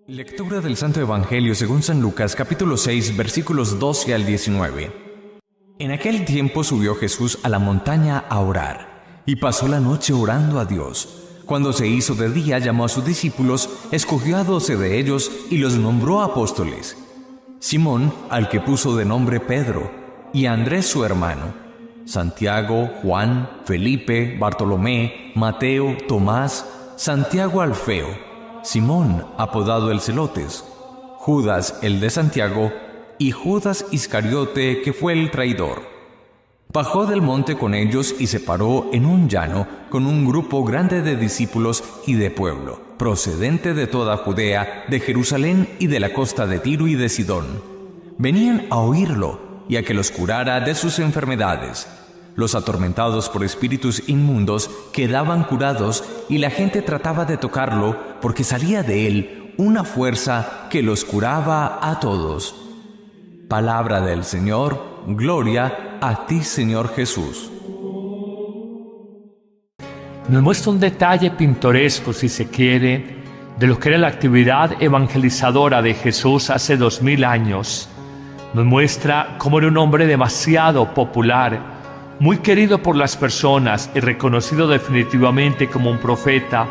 Lectura del Santo Evangelio según San Lucas, capítulo 6, versículos 12 al 19. En aquel tiempo subió Jesús a la montaña a orar, y pasó la noche orando a Dios. Cuando se hizo de día, llamó a sus discípulos, escogió a 12 de ellos y los nombró apóstoles: Simón, al que puso de nombre Pedro, y a Andrés su hermano, Santiago, Juan, Felipe, Bartolomé, Mateo, Tomás, Santiago Alfeo, Simón, apodado el Celotes, Judas el de Santiago, y Judas Iscariote, que fue el traidor. Bajó del monte con ellos y se paró en un llano con un grupo grande de discípulos y de pueblo, procedente de toda Judea, de Jerusalén y de la costa de Tiro y de Sidón. Venían a oírlo y a que los curara de sus enfermedades. Los atormentados por espíritus inmundos quedaban curados y la gente trataba de tocarlo porque salía de él una fuerza que los curaba a todos. Palabra del Señor, gloria a ti, Señor Jesús. Nos muestra un detalle pintoresco, si se quiere, de lo que era la actividad evangelizadora de Jesús hace 2000 años. Nos muestra cómo era un hombre demasiado popular, muy querido por las personas y reconocido definitivamente como un profeta,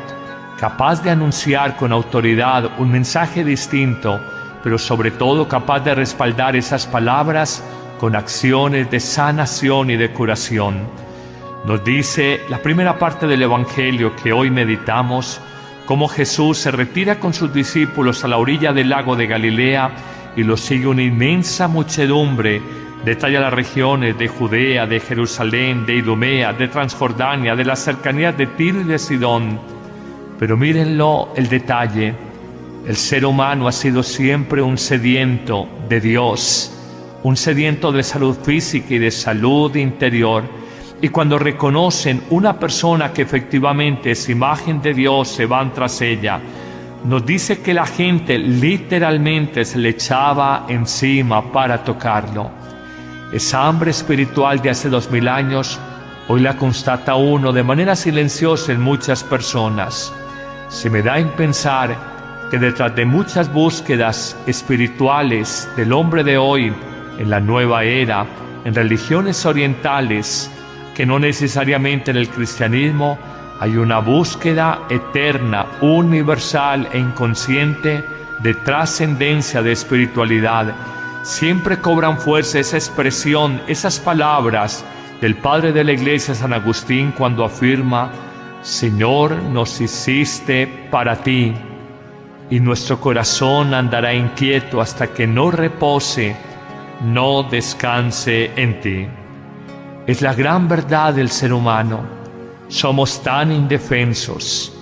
capaz de anunciar con autoridad un mensaje distinto, pero sobre todo capaz de respaldar esas palabras con acciones de sanación y de curación. Nos dice la primera parte del Evangelio que hoy meditamos, cómo Jesús se retira con sus discípulos a la orilla del lago de Galilea y lo sigue una inmensa muchedumbre. Detalla las regiones de Judea, de Jerusalén, de Idumea, de Transjordania, de las cercanías de Tiro y de Sidón. Pero mírenlo el detalle: el ser humano ha sido siempre un sediento de Dios, un sediento de salud física y de salud interior. Y cuando reconocen una persona que efectivamente es imagen de Dios, se van tras ella. Nos dice que la gente literalmente se le echaba encima para tocarlo. Esa hambre espiritual de hace 2000 años, hoy la constata uno de manera silenciosa en muchas personas. Se me da en pensar que detrás de muchas búsquedas espirituales del hombre de hoy, en la nueva era, en religiones orientales, que no necesariamente en el cristianismo, hay una búsqueda eterna, universal e inconsciente de trascendencia, de espiritualidad. Siempre cobran fuerza esa expresión, esas palabras del padre de la iglesia, San Agustín, cuando afirma: Señor, nos hiciste para ti, y nuestro corazón andará inquieto hasta que no repose, no descanse en ti. Es la gran verdad del ser humano. Somos tan indefensos,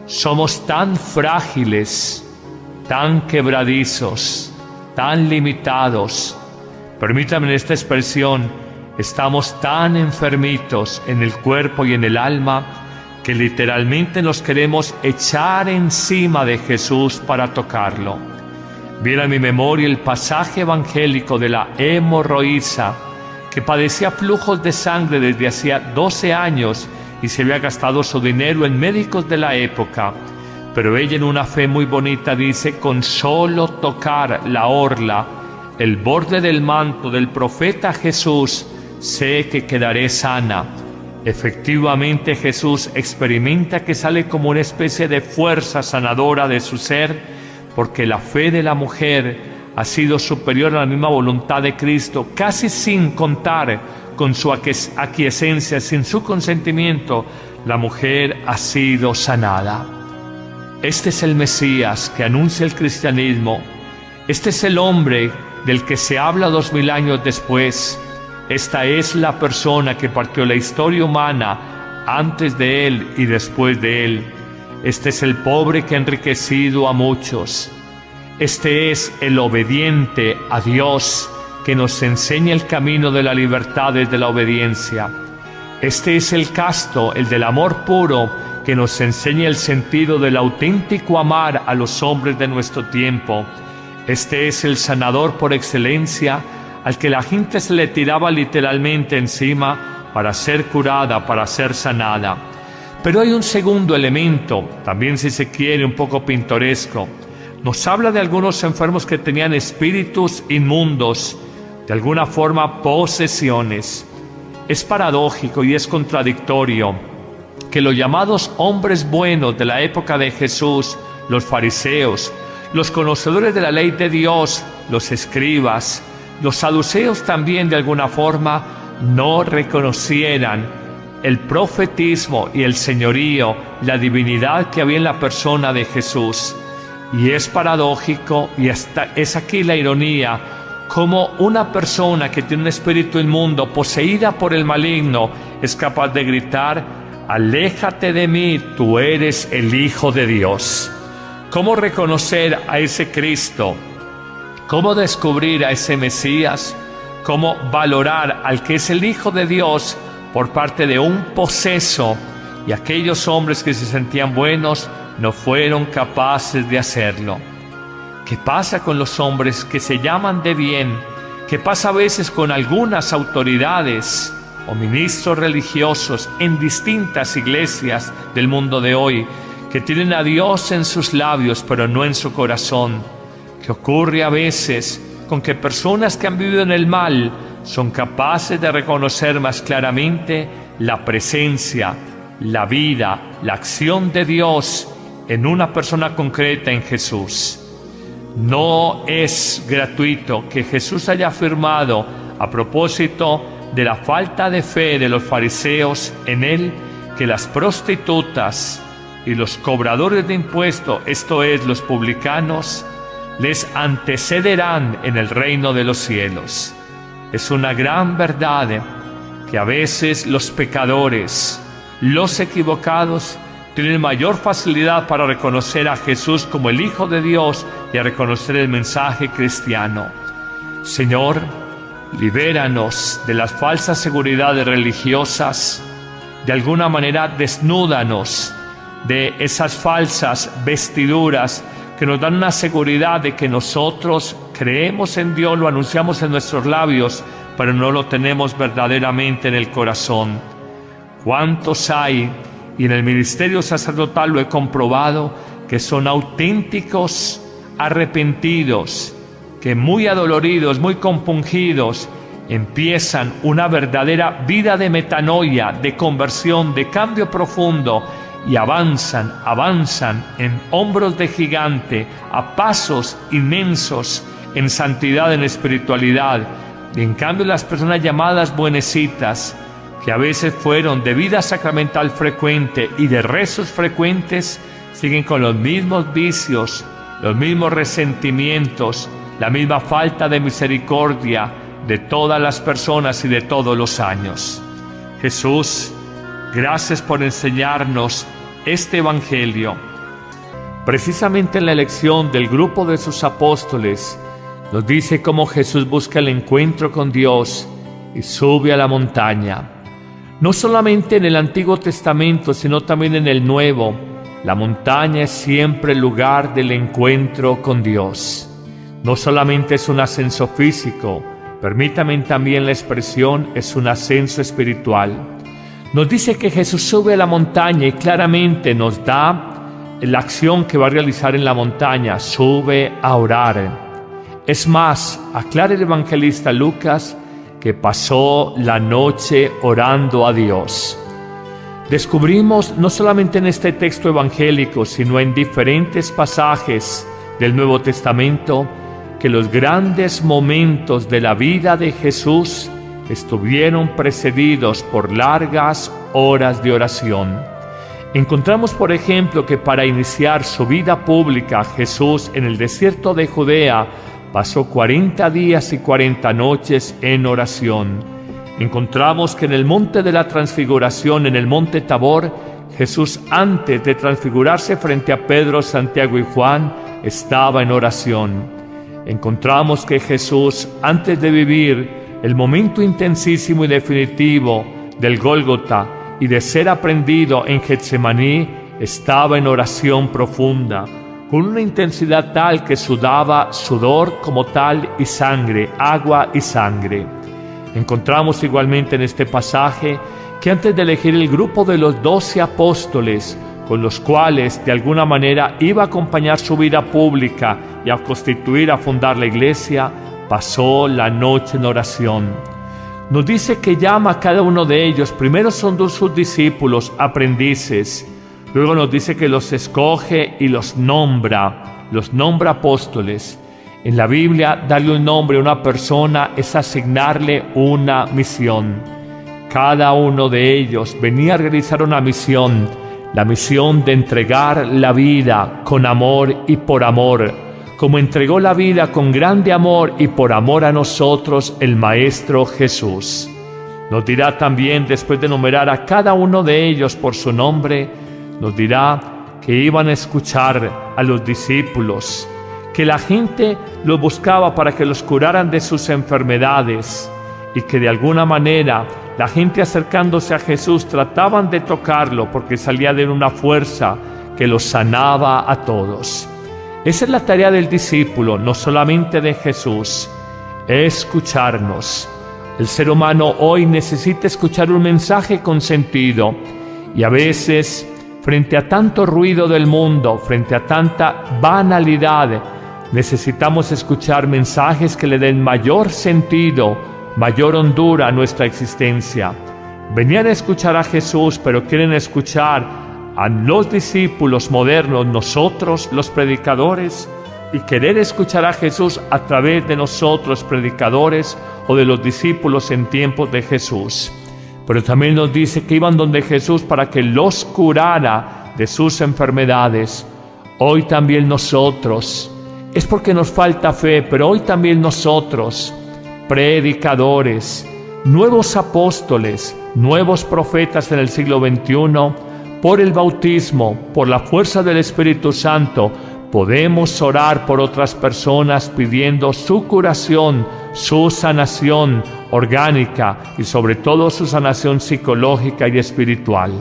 somos tan frágiles, tan quebradizos, tan limitados. Permítanme esta expresión: estamos tan enfermitos en el cuerpo y en el alma que literalmente nos queremos echar encima de Jesús para tocarlo. Viene a mi memoria el pasaje evangélico de la hemorroísa, que padecía flujos de sangre desde hacía 12 años y se había gastado su dinero en médicos de la época. Pero ella, en una fe muy bonita, dice: con solo tocar la orla, el borde del manto del profeta Jesús, sé que quedaré sana. Efectivamente, Jesús experimenta que sale como una especie de fuerza sanadora de su ser, porque la fe de la mujer ha sido superior a la misma voluntad de Cristo, casi sin contar con su aquiescencia, sin su consentimiento, la mujer ha sido sanada. Este es el Mesías que anuncia el cristianismo. Este es el hombre del que se habla 2000 años después. Esta es la persona que partió la historia humana antes de él y después de él. Este es el pobre que ha enriquecido a muchos. Este es el obediente a Dios que nos enseña el camino de la libertad desde la obediencia. Este es el casto, el del amor puro, que nos enseña el sentido del auténtico amar a los hombres de nuestro tiempo. Este es el sanador por excelencia, al que la gente se le tiraba literalmente encima para ser curada, para ser sanada. Pero hay un segundo elemento, también si se quiere un poco pintoresco. nos habla de algunos enfermos que tenían espíritus inmundos, de alguna forma posesiones. Es paradójico y es contradictorio que los llamados hombres buenos de la época de Jesús, los fariseos, los conocedores de la ley de Dios, los escribas, los saduceos también de alguna forma, no reconocieran el profetismo y el señorío, la divinidad que había en la persona de Jesús. Y es paradójico, y es aquí la ironía, como una persona que tiene un espíritu inmundo, poseída por el maligno, es capaz de gritar: aléjate de mí, tú eres el Hijo de Dios. ¿Cómo reconocer a ese Cristo? ¿Cómo descubrir a ese Mesías? ¿Cómo valorar al que es el Hijo de Dios por parte de un poseso? Y aquellos hombres que se sentían buenos no fueron capaces de hacerlo. ¿Qué pasa con los hombres que se llaman de bien? ¿Qué pasa a veces con algunas autoridades o ministros religiosos en distintas iglesias del mundo de hoy, que tienen a Dios en sus labios pero no en su corazón? ¿Qué ocurre a veces con que personas que han vivido en el mal son capaces de reconocer más claramente la presencia, la vida, la acción de Dios en una persona concreta, en Jesús? No es gratuito que Jesús haya afirmado, a propósito de la falta de fe de los fariseos en él, que las prostitutas y los cobradores de impuestos, esto es, los publicanos, les antecederán en el reino de los cielos. Es una gran verdad que a veces los pecadores, los equivocados, tienen mayor facilidad para reconocer a Jesús como el Hijo de Dios y a reconocer el mensaje cristiano. Señor, libéranos de las falsas seguridades religiosas. De alguna manera desnúdanos de esas falsas vestiduras que nos dan una seguridad de que nosotros creemos en Dios, lo anunciamos en nuestros labios, pero no lo tenemos verdaderamente en el corazón. ¿Cuántos hay? Y en el ministerio sacerdotal lo he comprobado, que son auténticos arrepentidos, que muy adoloridos, muy compungidos, empiezan una verdadera vida de metanoia, de conversión, de cambio profundo, y avanzan en hombros de gigante, a pasos inmensos, en santidad, en espiritualidad. Y en cambio las personas llamadas buenecitas, que a veces fueron de vida sacramental frecuente y de rezos frecuentes, siguen con los mismos vicios, los mismos resentimientos, la misma falta de misericordia de todas las personas y de todos los años. Jesús, gracias por enseñarnos este Evangelio. Precisamente en la elección del grupo de sus apóstoles, nos dice cómo Jesús busca el encuentro con Dios y sube a la montaña. No solamente en el Antiguo Testamento, sino también en el Nuevo, la montaña es siempre el lugar del encuentro con Dios. No solamente es un ascenso físico, permítame también la expresión, es un ascenso espiritual. Nos dice que Jesús sube a la montaña y claramente nos da la acción que va a realizar en la montaña: sube a orar. Es más, aclara el evangelista Lucas que pasó la noche orando a Dios. Descubrimos no solamente en este texto evangélico, sino en diferentes pasajes del Nuevo Testamento, que los grandes momentos de la vida de Jesús estuvieron precedidos por largas horas de oración. Encontramos, por ejemplo, que para iniciar su vida pública, Jesús en el desierto de Judea pasó 40 días y 40 noches en oración. Encontramos que en el monte de la transfiguración, en el monte Tabor, Jesús, antes de transfigurarse frente a Pedro, Santiago y Juan, estaba en oración. Encontramos que Jesús, antes de vivir el momento intensísimo y definitivo del Gólgota y de ser aprendido en Getsemaní, estaba en oración profunda, con una intensidad tal que sudaba sudor como tal y sangre, agua y sangre. Encontramos igualmente en este pasaje que antes de elegir el grupo de los 12 apóstoles, con los cuales de alguna manera iba a acompañar su vida pública y a fundar la iglesia, pasó la noche en oración. Nos dice que llama a cada uno de ellos. Primero son sus discípulos, aprendices. Luego nos dice que los escoge y los nombra apóstoles. En la Biblia, darle un nombre a una persona es asignarle una misión. Cada uno de ellos venía a realizar una misión, la misión de entregar la vida con amor y por amor, como entregó la vida con grande amor y por amor a nosotros el Maestro Jesús. Nos dirá también, después de enumerar a cada uno de ellos por su nombre, nos dirá que iban a escuchar a los discípulos, que la gente los buscaba para que los curaran de sus enfermedades y que de alguna manera la gente acercándose a Jesús trataban de tocarlo porque salía de una fuerza que los sanaba a todos. Esa es la tarea del discípulo, no solamente de Jesús, escucharnos. El ser humano hoy necesita escuchar un mensaje con sentido y a veces, frente a tanto ruido del mundo, frente a tanta banalidad, necesitamos escuchar mensajes que le den mayor sentido, mayor hondura a nuestra existencia. Venían a escuchar a Jesús, pero quieren escuchar a los discípulos modernos, nosotros los predicadores, y querer escuchar a Jesús a través de nosotros predicadores o de los discípulos en tiempos de Jesús. Pero también nos dice que iban donde Jesús para que los curara de sus enfermedades. Hoy también nosotros, es porque nos falta fe, pero hoy también nosotros, predicadores, nuevos apóstoles, nuevos profetas en el siglo XXI, por el bautismo, por la fuerza del Espíritu Santo, podemos orar por otras personas pidiendo su curación, su sanación orgánica y sobre todo su sanación psicológica y espiritual.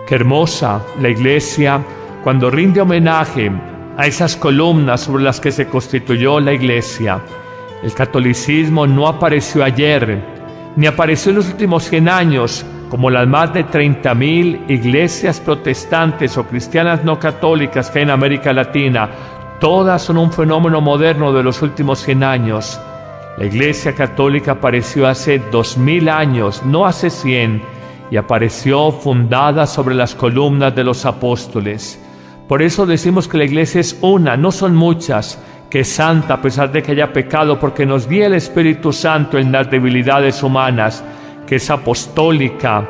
Qué hermosa la iglesia cuando rinde homenaje a esas columnas sobre las que se constituyó la iglesia. El catolicismo no apareció ayer, ni apareció en los últimos 100 años, como las más de 30.000 iglesias protestantes o cristianas no católicas que hay en América Latina. Todas son un fenómeno moderno de los últimos 100 años. La Iglesia Católica apareció hace 2000 años, no hace 100, y apareció fundada sobre las columnas de los apóstoles. Por eso decimos que la Iglesia es una, no son muchas, que es santa a pesar de que haya pecado, porque nos guía el Espíritu Santo en las debilidades humanas, que es apostólica,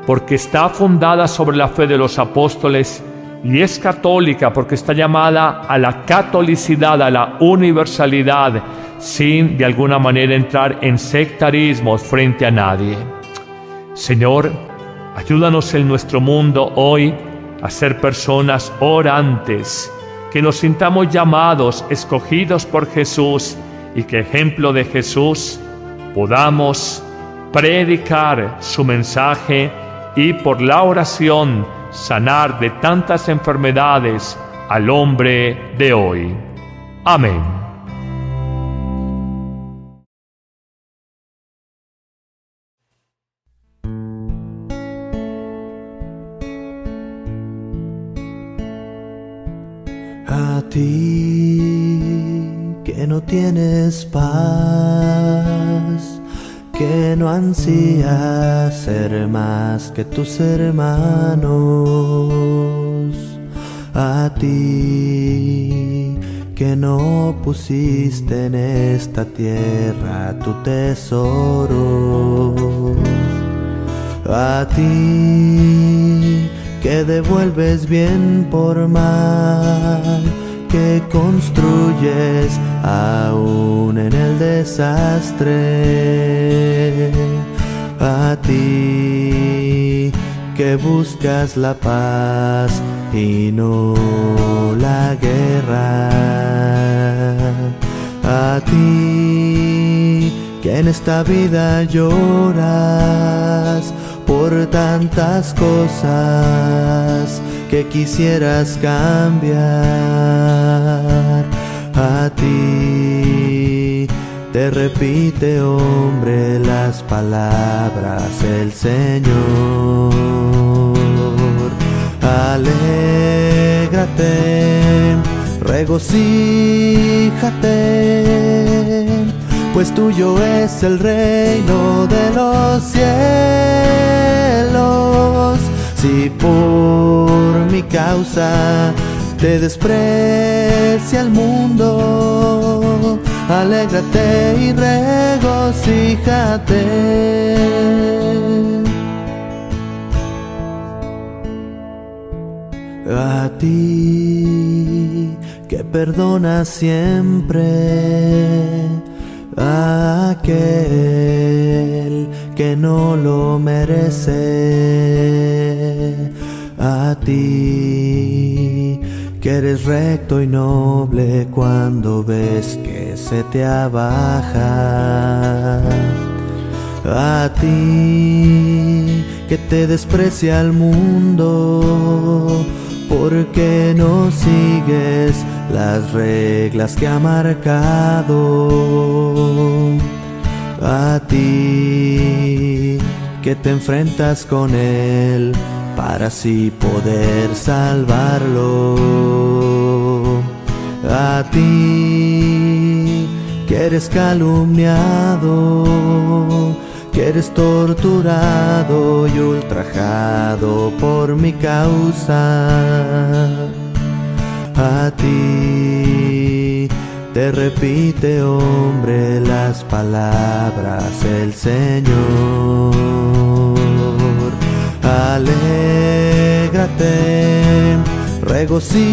porque está fundada sobre la fe de los apóstoles, y es católica porque está llamada a la catolicidad, a la universalidad, sin de alguna manera entrar en sectarismos frente a nadie. Señor, ayúdanos en nuestro mundo hoy a ser personas orantes, que nos sintamos llamados, escogidos por Jesús, y que ejemplo de Jesús podamos predicar su mensaje y por la oración sanar de tantas enfermedades al hombre de hoy. Amén. A ti que no tienes paz, que no ansías ser más que tus hermanos, a ti que no pusiste en esta tierra tu tesoro, a ti que devuelves bien por mal, que construyes aún en el desastre, a ti que buscas la paz y no la guerra, a ti que en esta vida lloras por tantas cosas que quisieras cambiar, a ti te repite, hombre, las palabras el Señor, Alégrate, regocíjate, pues tuyo es el reino de los cielos. Si por mi causa te desprecia el mundo, alégrate y regocíjate. A ti que perdonas siempre a aquel que no lo merece, a ti que eres recto y noble cuando ves que se te abaja, a ti que te desprecia el mundo porque no sigues las reglas que ha marcado, a ti que te enfrentas con él para así poder salvarlo, a ti que eres calumniado, que eres torturado y ultrajado por mi causa, a ti te repite, hombre, las palabras del Señor. Alégrate, regocíjate,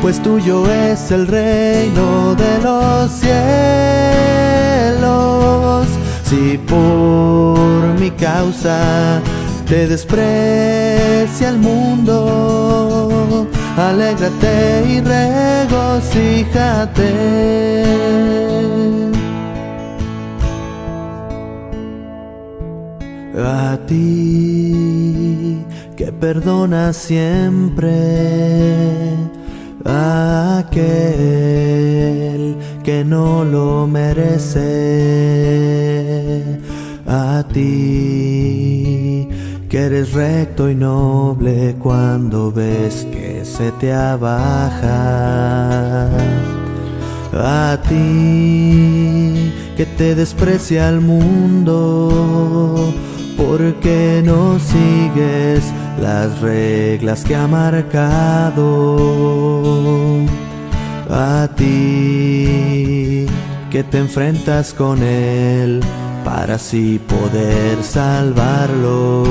pues tuyo es el reino de los cielos. Si por mi causa te desprecia el mundo, alégrate y regocíjate. A ti que perdonas siempre a aquel que no lo merece, a ti que eres recto y noble cuando ves que se te abaja, a ti que te desprecia el mundo porque no sigues las reglas que ha marcado, a ti que te enfrentas con él para así poder salvarlo,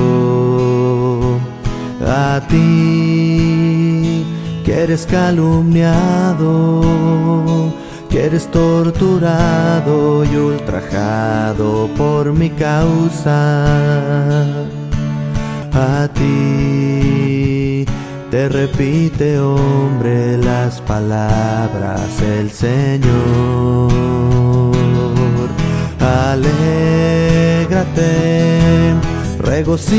a ti que eres calumniado, que eres torturado y ultrajado por mi causa, a ti te repite, hombre, las palabras del Señor. Alégrate, regocíjate,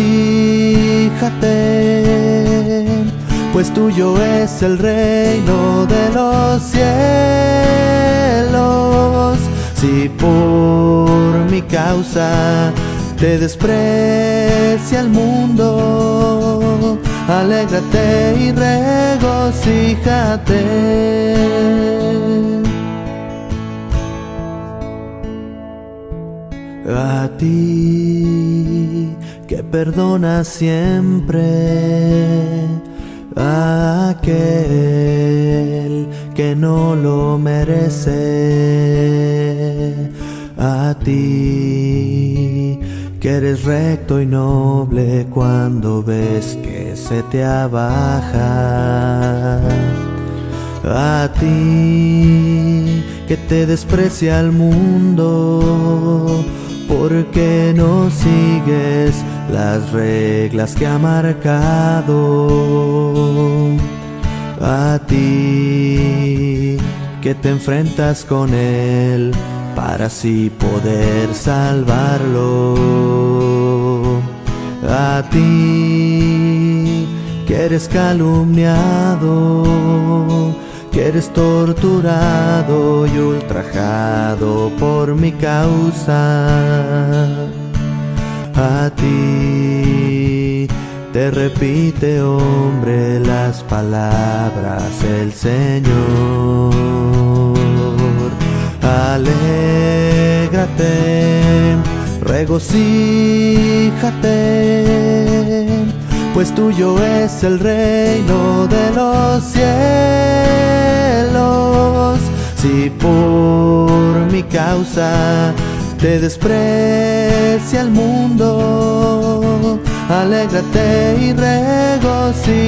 pues tuyo es el reino de los cielos. Si por mi causa te desprecia el mundo, alégrate y regocíjate. A ti que perdonas siempre a aquel que no lo merece, a ti que eres recto y noble cuando ves que se te abaja, a ti que te desprecia el mundo porque no sigues las reglas que ha marcado, a ti que te enfrentas con él para así poder salvarlo, a ti que eres calumniado, que eres torturado y ultrajado por mi causa, a ti te repite, hombre, las palabras el Señor. Alégrate, regocíjate, pues tuyo es el reino de los cielos. Si por mi causa te desprecia el mundo, alégrate y regocíjate.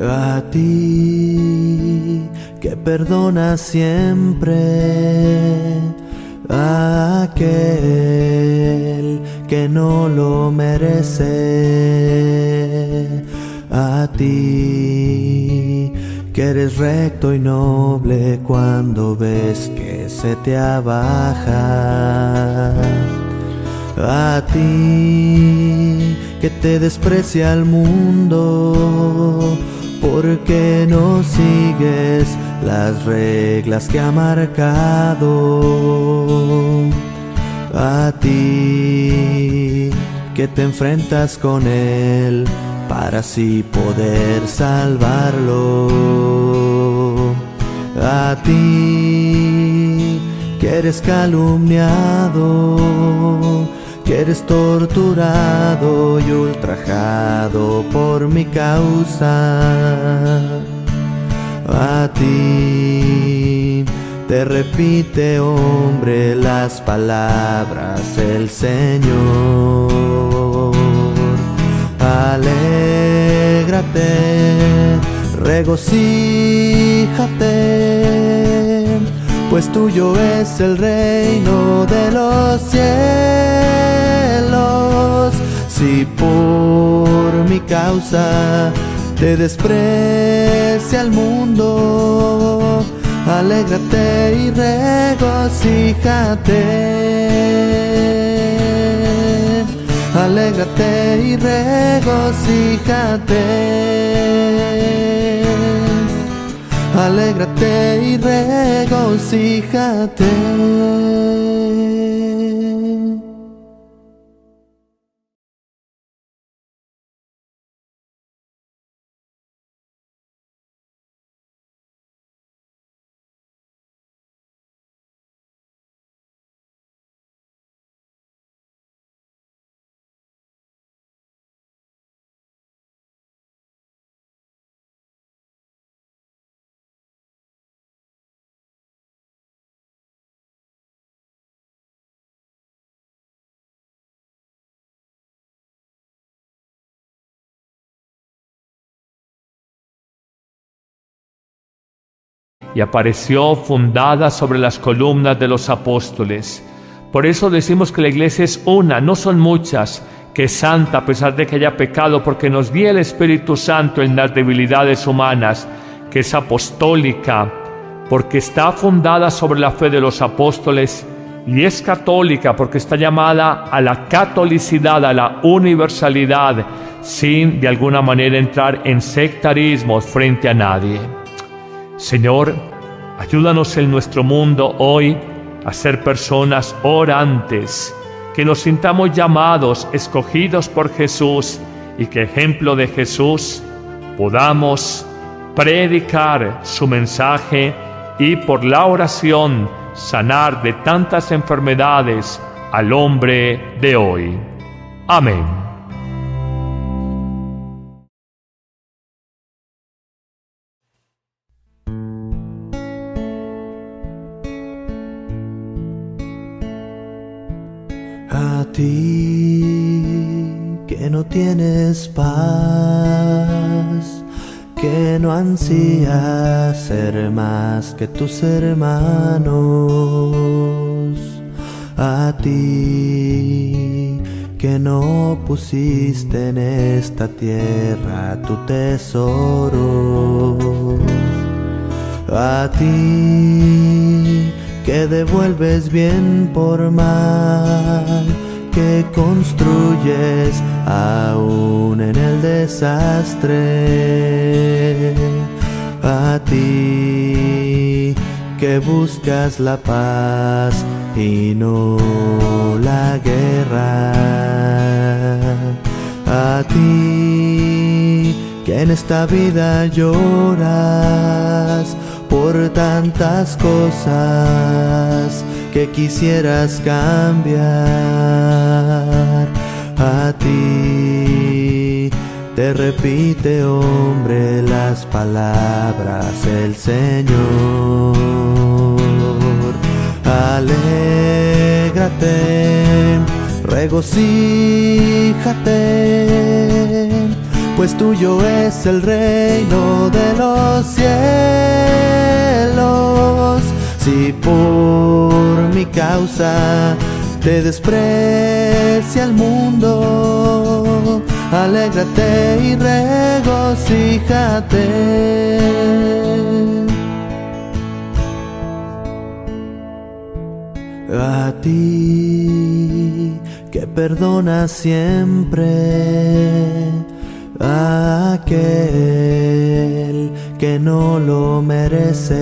A ti que perdonas siempre, a aquel que no lo merece, a ti que eres recto y noble cuando ves que se te abaja, a ti que te desprecia el mundo porque no sigues las reglas que ha marcado, a ti que te enfrentas con él para así poder salvarlo, a ti que eres calumniado, que eres torturado y ultrajado por mi causa, a ti te repite, hombre, las palabras el Señor. Alégrate, regocíjate, pues tuyo es el reino de los cielos. Si por mi causa te desprecia el mundo, alégrate y regocíjate. Alégrate y regocíjate. Alégrate y regocíjate. Y apareció fundada sobre las columnas de los apóstoles. Por eso decimos que la iglesia es una, no son muchas, que es santa a pesar de que haya pecado, porque nos guía el Espíritu Santo en las debilidades humanas, que es apostólica, porque está fundada sobre la fe de los apóstoles, y es católica porque está llamada a la catolicidad, a la universalidad, sin de alguna manera entrar en sectarismos frente a nadie. Señor, ayúdanos en nuestro mundo hoy a ser personas orantes, que nos sintamos llamados, escogidos por Jesús, y que ejemplo de Jesús podamos predicar su mensaje y por la oración sanar de tantas enfermedades al hombre de hoy. Amén. A ti que no tienes paz, que no ansías ser más que tus hermanos, a ti que no pusiste en esta tierra tu tesoro, a ti que devuelves bien por mal, que construyes aún en el desastre, a ti que buscas la paz y no la guerra. A ti que en esta vida lloras por tantas cosas que quisieras cambiar. A ti te repite, hombre, las palabras el Señor. Alégrate, regocíjate, pues tuyo es el reino de los cielos. Si por mi causa te desprecia el mundo, alégrate y regocíjate. A ti que perdonas siempre a aquel que no lo merece.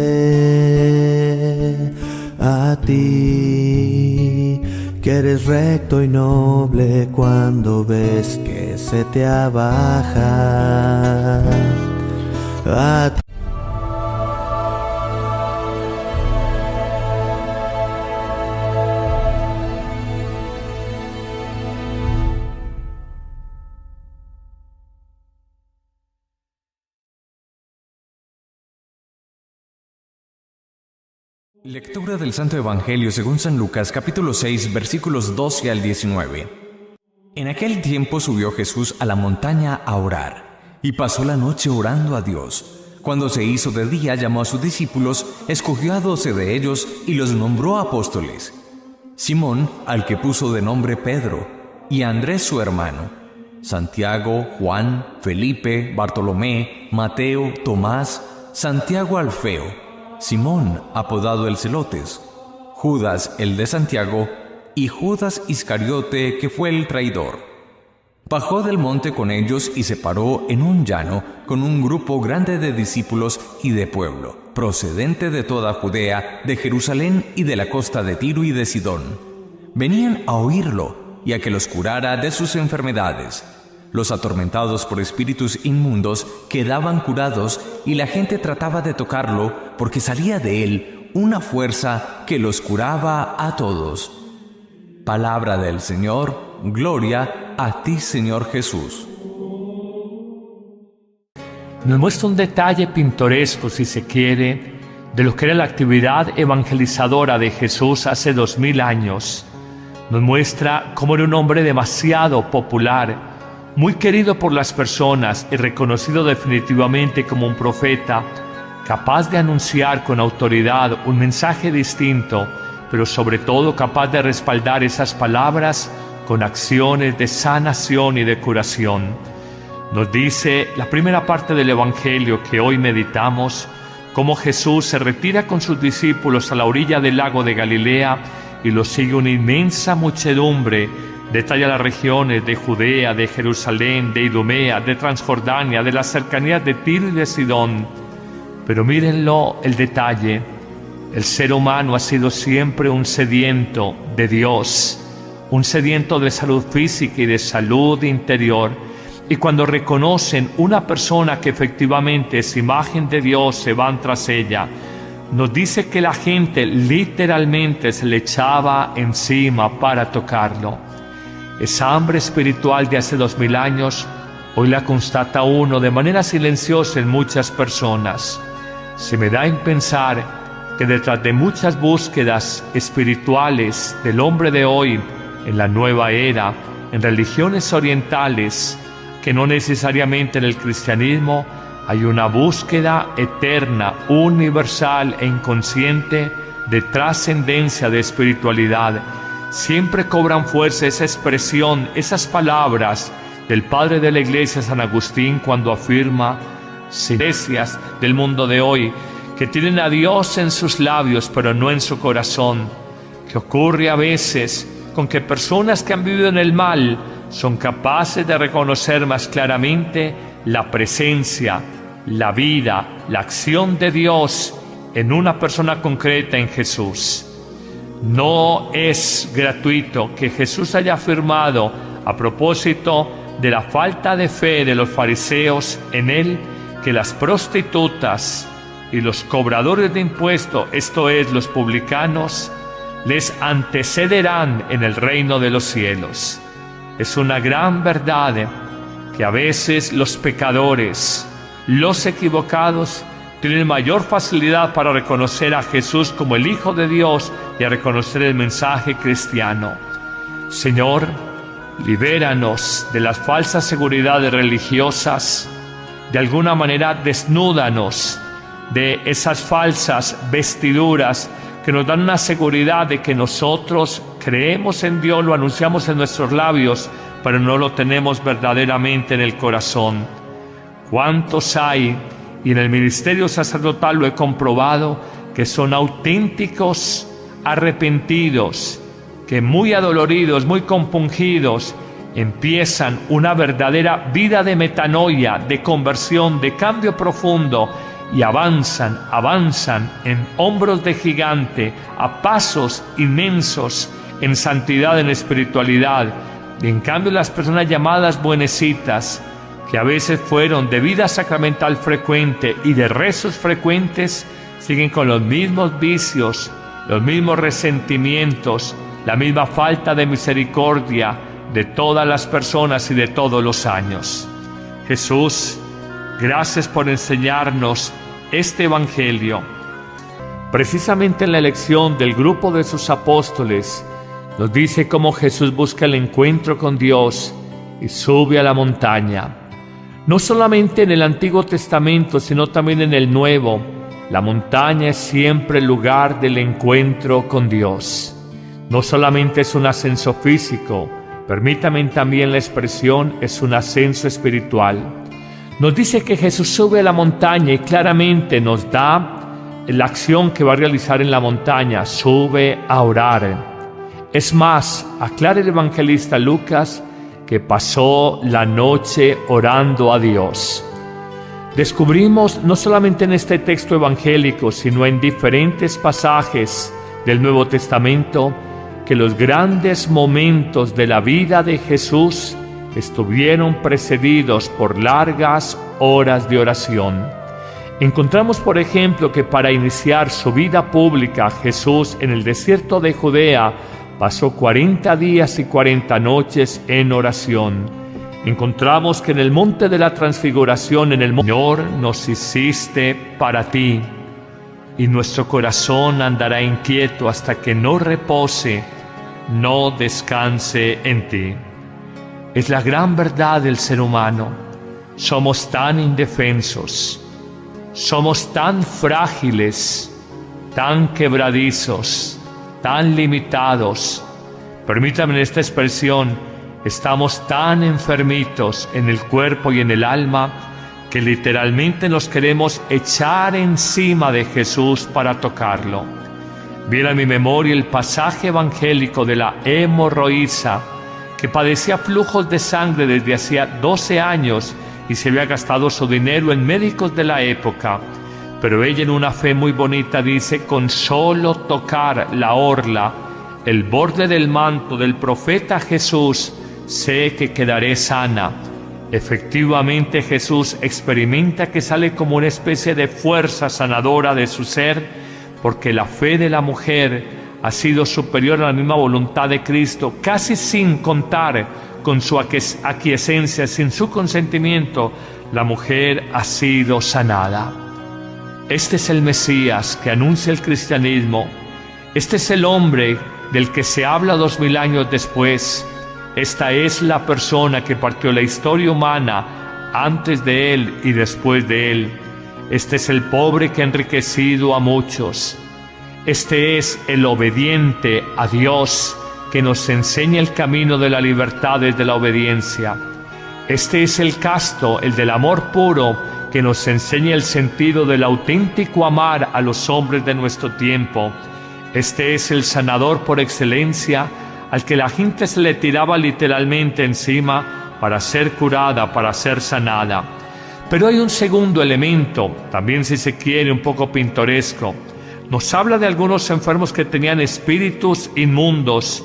A ti que eres recto y noble cuando ves que se te abaja. A ti. Lectura del Santo Evangelio según San Lucas, capítulo 6, versículos 12 al 19. En aquel tiempo subió Jesús a la montaña a orar, y pasó la noche orando a Dios. Cuando se hizo de día, llamó a sus discípulos, escogió a 12 de ellos y los nombró apóstoles: Simón, al que puso de nombre Pedro, y a Andrés su hermano, Santiago, Juan, Felipe, Bartolomé, Mateo, Tomás, Santiago Alfeo, Simón, apodado el Celotes, Judas el de Santiago, y Judas Iscariote, que fue el traidor. Bajó del monte con ellos y se paró en un llano con un grupo grande de discípulos y de pueblo, procedente de toda Judea, de Jerusalén y de la costa de Tiro y de Sidón. Venían a oírlo y a que los curara de sus enfermedades. Los atormentados por espíritus inmundos quedaban curados y la gente trataba de tocarlo porque salía de él una fuerza que los curaba a todos. Palabra del Señor, gloria a ti, Señor Jesús. Nos muestra un detalle pintoresco, si se quiere, de lo que era la actividad evangelizadora de Jesús hace 2000 años. Nos muestra cómo era un hombre demasiado popular, muy querido por las personas y reconocido definitivamente como un profeta, capaz de anunciar con autoridad un mensaje distinto, pero sobre todo capaz de respaldar esas palabras con acciones de sanación y de curación. Nos dice la primera parte del Evangelio que hoy meditamos, cómo Jesús se retira con sus discípulos a la orilla del lago de Galilea y lo sigue una inmensa muchedumbre. Detalla las regiones de Judea, de Jerusalén, de Idumea, de Transjordania, de las cercanías de Tiro y de Sidón. Pero mírenlo el detalle. El ser humano ha sido siempre un sediento de Dios, un sediento de salud física y de salud interior. Y cuando reconocen una persona que efectivamente es imagen de Dios, se van tras ella. Nos dice que la gente literalmente se le echaba encima para tocarlo. Esa hambre espiritual de hace 2000 años, hoy la constata uno de manera silenciosa en muchas personas. Se me da en pensar que detrás de muchas búsquedas espirituales del hombre de hoy, en la nueva era, en religiones orientales, que no necesariamente en el cristianismo, hay una búsqueda eterna, universal e inconsciente de trascendencia, de espiritualidad. Siempre cobran fuerza esa expresión, esas palabras del padre de la iglesia, San Agustín, cuando afirma: iglesias del mundo de hoy que tienen a Dios en sus labios pero no en su corazón. Que ocurre a veces con que personas que han vivido en el mal son capaces de reconocer más claramente la presencia, la vida, la acción de Dios en una persona concreta, en Jesús. No es gratuito que Jesús haya afirmado a propósito de la falta de fe de los fariseos en él, que las prostitutas y los cobradores de impuestos, esto es, los publicanos, les antecederán en el reino de los cielos. Es una gran verdad que a veces los pecadores, los equivocados, tienen mayor facilidad para reconocer a Jesús como el Hijo de Dios y a reconocer el mensaje cristiano. Señor, libéranos de las falsas seguridades religiosas. De alguna manera, desnúdanos de esas falsas vestiduras que nos dan una seguridad de que nosotros creemos en Dios, lo anunciamos en nuestros labios, pero no lo tenemos verdaderamente en el corazón. ¿Cuántos hay? Y en el ministerio sacerdotal lo he comprobado, que son auténticos arrepentidos, que muy adoloridos, muy compungidos, empiezan una verdadera vida de metanoia, de conversión, de cambio profundo, y avanzan en hombros de gigante, a pasos inmensos, en santidad, en espiritualidad. Y en cambio las personas llamadas buenecitas, que a veces fueron de vida sacramental frecuente y de rezos frecuentes, siguen con los mismos vicios, los mismos resentimientos, la misma falta de misericordia de todas las personas y de todos los años. Jesús, gracias por enseñarnos este Evangelio. Precisamente en la elección del grupo de sus apóstoles, nos dice cómo Jesús busca el encuentro con Dios y sube a la montaña. No solamente en el Antiguo Testamento, sino también en el Nuevo, la montaña es siempre el lugar del encuentro con Dios. No solamente es un ascenso físico, permítame también la expresión, es un ascenso espiritual. Nos dice que Jesús sube a la montaña y claramente nos da la acción que va a realizar en la montaña, sube a orar. Es más, aclara el evangelista Lucas que pasó la noche orando a Dios. Descubrimos no solamente en este texto evangélico, sino en diferentes pasajes del Nuevo Testamento, que los grandes momentos de la vida de Jesús estuvieron precedidos por largas horas de oración. Encontramos, por ejemplo, que para iniciar su vida pública, Jesús en el desierto de Judea pasó 40 días y 40 noches en oración. Encontramos que en el monte de la transfiguración, en el Señor nos hiciste para ti, y nuestro corazón andará inquieto hasta que no repose, no descanse en ti. Es la gran verdad del ser humano. Somos tan indefensos, somos tan frágiles, tan quebradizos, tan limitados. Permítanme esta expresión, estamos tan enfermitos en el cuerpo y en el alma que literalmente nos queremos echar encima de Jesús para tocarlo. Viene a mi memoria el pasaje evangélico de la hemorroísa, que padecía flujos de sangre desde hacía 12 años y se había gastado su dinero en médicos de la época. Pero ella, en una fe muy bonita, dice: con solo tocar la orla, el borde del manto del profeta Jesús, sé que quedaré sana. Efectivamente, Jesús experimenta que sale como una especie de fuerza sanadora de su ser, porque la fe de la mujer ha sido superior a la misma voluntad de Cristo, casi sin contar con su aquiescencia, sin su consentimiento, la mujer ha sido sanada. Este es el Mesías que anuncia el cristianismo. Este es el hombre del que se habla 2000 años después. Esta es la persona que partió la historia humana antes de él y después de él. Este es el pobre que ha enriquecido a muchos. Este es el obediente a Dios que nos enseña el camino de la libertad desde la obediencia. Este es el casto, el del amor puro, que nos enseña el sentido del auténtico amar a los hombres de nuestro tiempo. Este es el sanador por excelencia, al que la gente se le tiraba literalmente encima para ser curada, para ser sanada. Pero hay un segundo elemento, también si se quiere un poco pintoresco. Nos habla de algunos enfermos que tenían espíritus inmundos,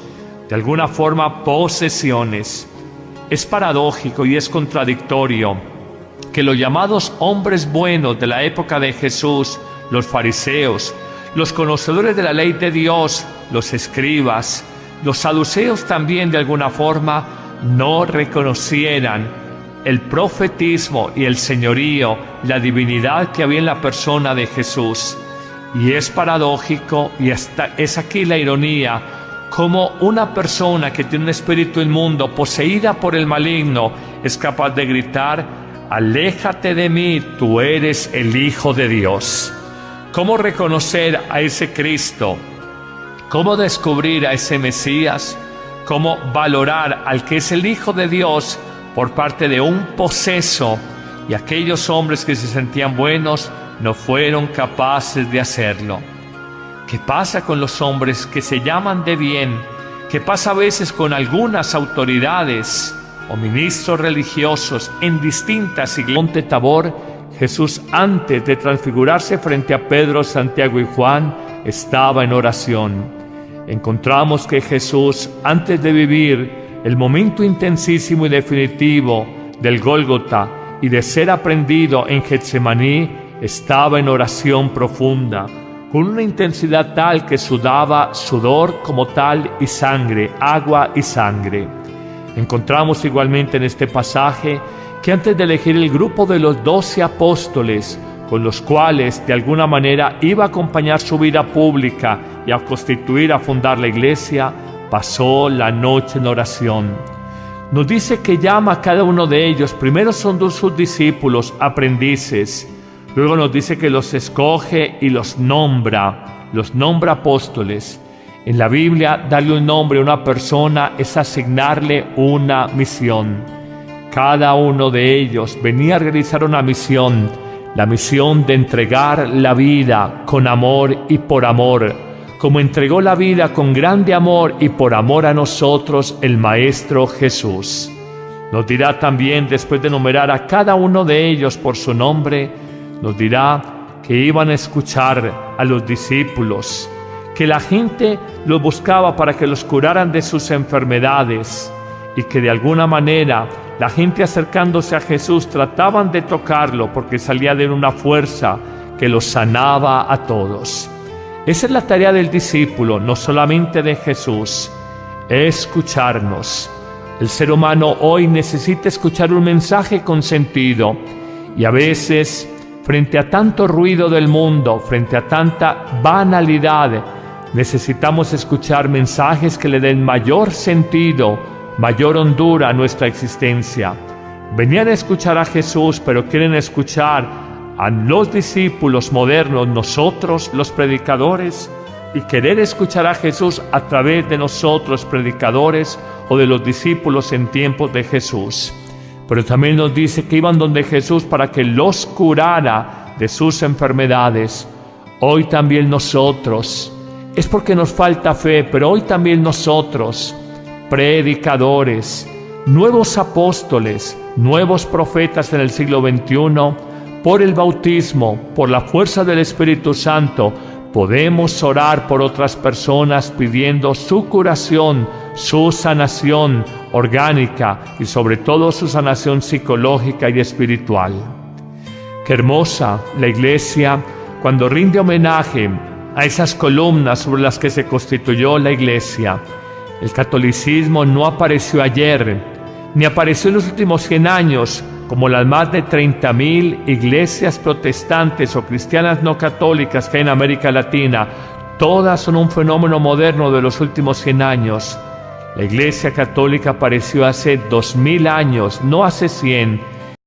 de alguna forma posesiones. Es paradójico y es contradictorio que los llamados hombres buenos de la época de Jesús, los fariseos, los conocedores de la ley de Dios, los escribas, los saduceos también de alguna forma no reconocieran el profetismo y el señorío, la divinidad que había en la persona de Jesús. Y es paradójico, y es aquí la ironía, como una persona que tiene un espíritu inmundo, poseída por el maligno, es capaz de gritar: aléjate de mí, tú eres el Hijo de Dios. ¿Cómo reconocer a ese Cristo? ¿Cómo descubrir a ese Mesías? ¿Cómo valorar al que es el Hijo de Dios por parte de un poseso? Y aquellos hombres que se sentían buenos no fueron capaces de hacerlo. ¿Qué pasa con los hombres que se llaman de bien? ¿Qué pasa a veces con algunas autoridades o ministros religiosos en distintas iglesias? Monte Tabor, Jesús, antes de transfigurarse frente a Pedro, Santiago y Juan, estaba en oración. Encontramos que Jesús, antes de vivir el momento intensísimo y definitivo del Gólgota y de ser aprendido en Getsemaní, estaba en oración profunda, con una intensidad tal que sudaba sudor como tal y sangre, agua y sangre. Encontramos igualmente en este pasaje que antes de elegir el grupo de los 12 apóstoles, con los cuales de alguna manera iba a acompañar su vida pública y a constituir, a fundar la iglesia, pasó la noche en oración. Nos dice que llama a cada uno de ellos. Primero son dos sus discípulos, aprendices. Luego nos dice que los escoge y los nombra apóstoles. En la Biblia, darle un nombre a una persona es asignarle una misión. Cada uno de ellos venía a realizar una misión, la misión de entregar la vida con amor y por amor, como entregó la vida con grande amor y por amor a nosotros el Maestro Jesús. Nos dirá también, después de enumerar a cada uno de ellos por su nombre, nos dirá que iban a escuchar a los discípulos, que la gente los buscaba para que los curaran de sus enfermedades y que de alguna manera la gente acercándose a Jesús trataban de tocarlo porque salía de él una fuerza que los sanaba a todos. Esa es la tarea del discípulo, no solamente de Jesús, escucharnos. El ser humano hoy necesita escuchar un mensaje con sentido y a veces, frente a tanto ruido del mundo, frente a tanta banalidad, necesitamos escuchar mensajes que le den mayor sentido, mayor hondura a nuestra existencia. Venían a escuchar a Jesús, pero quieren escuchar a los discípulos modernos, nosotros los predicadores, y querer escuchar a Jesús a través de nosotros predicadores o de los discípulos en tiempos de Jesús. Pero también nos dice que iban donde Jesús para que los curara de sus enfermedades. Hoy también nosotros, es porque nos falta fe, pero hoy también nosotros, predicadores, nuevos apóstoles, nuevos profetas en el siglo XXI, por el bautismo, por la fuerza del Espíritu Santo, podemos orar por otras personas pidiendo su curación, su sanación orgánica y sobre todo su sanación psicológica y espiritual. Qué hermosa la Iglesia cuando rinde homenaje a esas columnas sobre las que se constituyó la Iglesia. El catolicismo no apareció ayer, ni apareció en los últimos 100 años, como las más de 30.000 iglesias protestantes o cristianas no católicas que hay en América Latina. Todas son un fenómeno moderno de los últimos 100 años. La Iglesia Católica apareció hace 2000 años, no hace 100,